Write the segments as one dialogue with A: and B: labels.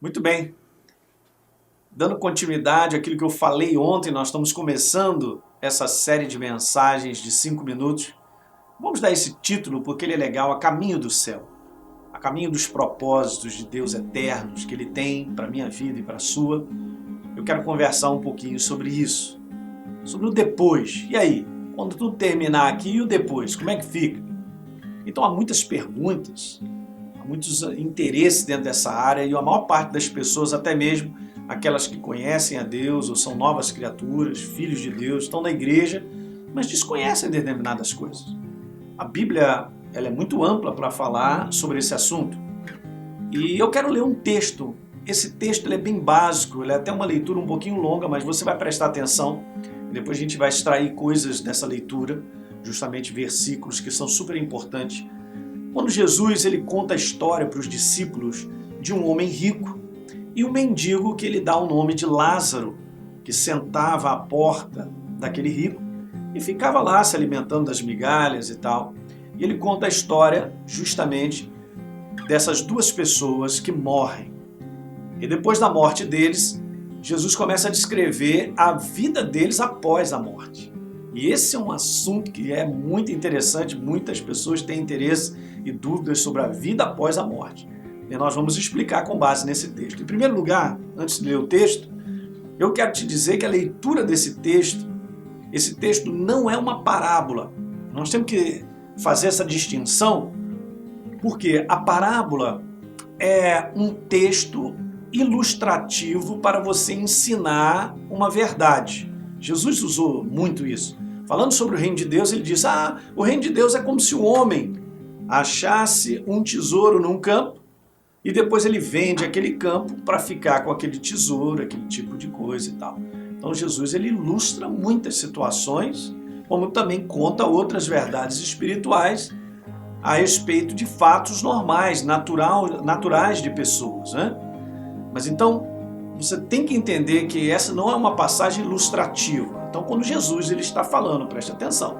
A: Muito bem, dando continuidade àquilo que eu falei ontem, nós estamos começando essa série de mensagens de 5 minutos. Vamos dar esse título porque ele é legal, A Caminho do Céu, a caminho dos propósitos de Deus eternos que Ele tem para a minha vida e para a sua. Eu quero conversar um pouquinho sobre isso, sobre o depois. E aí, quando tudo terminar aqui, e o depois, como é que fica? Então há muitas perguntas, muitos interesses dentro dessa área e a maior parte das pessoas, até mesmo aquelas que conhecem a Deus ou são novas criaturas, filhos de Deus, estão na igreja, mas desconhecem determinadas coisas. A Bíblia ela é muito ampla para falar sobre esse assunto e eu quero ler um texto. Esse texto ele é bem básico, ele é até uma leitura um pouquinho longa, mas você vai prestar atenção e depois a gente vai extrair coisas dessa leitura, justamente versículos que são super importantes. Quando Jesus ele conta a história para os discípulos de um homem rico e um mendigo que ele dá o nome de Lázaro, que sentava à porta daquele rico e ficava lá se alimentando das migalhas e tal. E ele conta a história justamente dessas duas pessoas que morrem. E depois da morte deles, Jesus começa a descrever a vida deles após a morte. E esse é um assunto que é muito interessante, muitas pessoas têm interesse e dúvidas sobre a vida após a morte. E nós vamos explicar com base nesse texto. Em primeiro lugar, antes de ler o texto, eu quero te dizer que a leitura desse texto, esse texto não é uma parábola. Nós temos que fazer essa distinção, porque a parábola é um texto ilustrativo para você ensinar uma verdade. Jesus usou muito isso. Falando sobre o reino de Deus, ele diz, o reino de Deus é como se o homem achasse um tesouro num campo e depois ele vende aquele campo para ficar com aquele tesouro, aquele tipo de coisa e tal. Então Jesus ele ilustra muitas situações, como também conta outras verdades espirituais a respeito de fatos normais, naturais de pessoas, né? Mas então, você tem que entender que essa não é uma passagem ilustrativa. Então, quando Jesus ele está falando, preste atenção,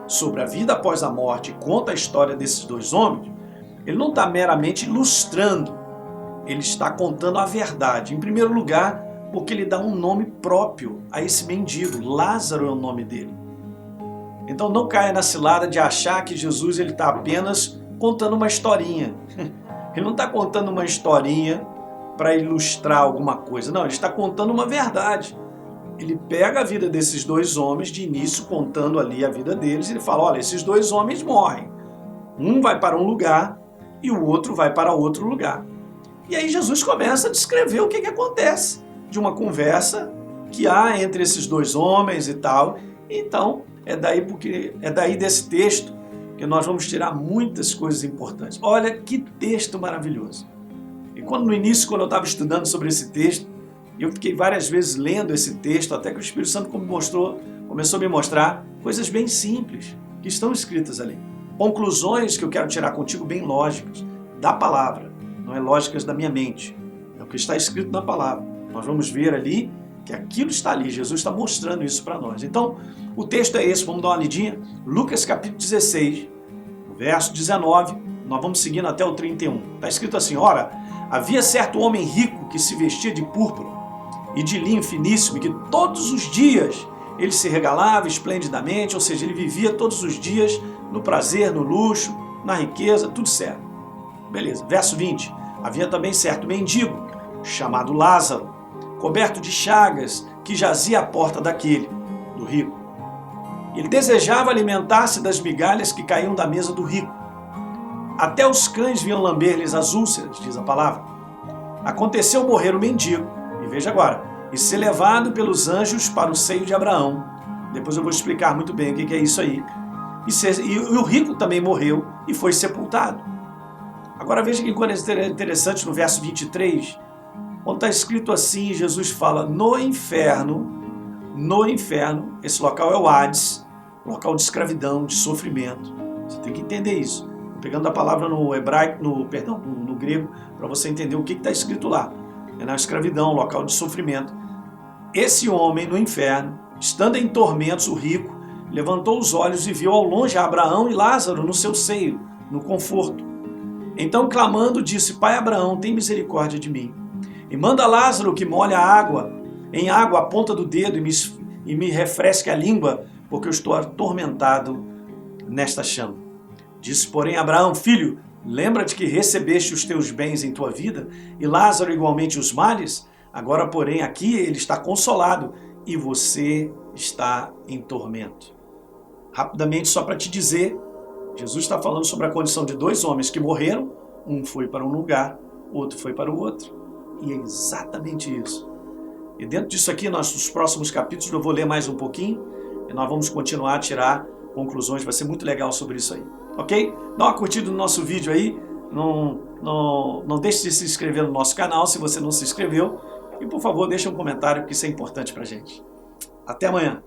A: sobre a vida após a morte e conta a história desses dois homens, ele não está meramente ilustrando, ele está contando a verdade. Em primeiro lugar, porque ele dá um nome próprio a esse mendigo. Lázaro é o nome dele. Então, não caia na cilada de achar que Jesus ele está apenas contando uma historinha. Ele não está contando uma historinha para ilustrar alguma coisa. Não, ele está contando uma verdade. Ele pega a vida desses dois homens, de início contando ali a vida deles, e ele fala, olha, esses dois homens morrem. Um vai para um lugar e o outro vai para outro lugar. E aí Jesus começa a descrever o que acontece de uma conversa que há entre esses dois homens e tal. Então, é daí desse texto que nós vamos tirar muitas coisas importantes. Olha que texto maravilhoso. E no início, quando eu estava estudando sobre esse texto, eu fiquei várias vezes lendo esse texto, até que o Espírito Santo começou a me mostrar coisas bem simples que estão escritas ali. Conclusões que eu quero tirar contigo bem lógicas da palavra, não é lógicas da minha mente. É o que está escrito na palavra. Nós vamos ver ali que aquilo está ali, Jesus está mostrando isso para nós. Então, o texto é esse, vamos dar uma lidinha. Lucas capítulo 16, verso 19, nós vamos seguindo até o 31. Está escrito assim, ora, havia certo homem rico que se vestia de púrpura e de linho finíssimo, e que todos os dias ele se regalava esplendidamente, ou seja, ele vivia todos os dias no prazer, no luxo, na riqueza, tudo certo. Beleza, verso 20. Havia também certo mendigo, chamado Lázaro, coberto de chagas, que jazia à porta daquele, do rico. Ele desejava alimentar-se das migalhas que caíam da mesa do rico. Até os cães vinham lamber-lhes as úlceras, diz a palavra. Aconteceu morrer o mendigo, e veja agora, e ser levado pelos anjos para o seio de Abraão. Depois eu vou explicar muito bem o que é isso aí. E o rico também morreu e foi sepultado. Agora veja que coisa interessante no verso 23, quando está escrito assim, Jesus fala, no inferno, esse local é o Hades, local de escravidão, de sofrimento. Você tem que entender isso. Pegando a palavra no hebraico, no grego, para você entender o que está escrito lá. É na escravidão, local de sofrimento. Esse homem no inferno, estando em tormentos, o rico, levantou os olhos e viu ao longe Abraão e Lázaro no seu seio, no conforto. Então, clamando, disse, Pai Abraão, tem misericórdia de mim. E manda Lázaro que molhe em água a ponta do dedo e me refresque a língua, porque eu estou atormentado nesta chama. Disse, porém, Abraão, filho, lembra-te que recebeste os teus bens em tua vida, e Lázaro igualmente os males? Agora, porém, aqui ele está consolado, e você está em tormento. Rapidamente, só para te dizer, Jesus está falando sobre a condição de dois homens que morreram, um foi para um lugar, o outro foi para o outro. E é exatamente isso. E dentro disso aqui, nos próximos capítulos, eu vou ler mais um pouquinho, e nós vamos continuar a tirar conclusões, vai ser muito legal sobre isso aí. Ok? Dá uma curtida no nosso vídeo aí, não deixe de se inscrever no nosso canal se você não se inscreveu, e por favor deixe um comentário, porque isso é importante pra gente. Até amanhã!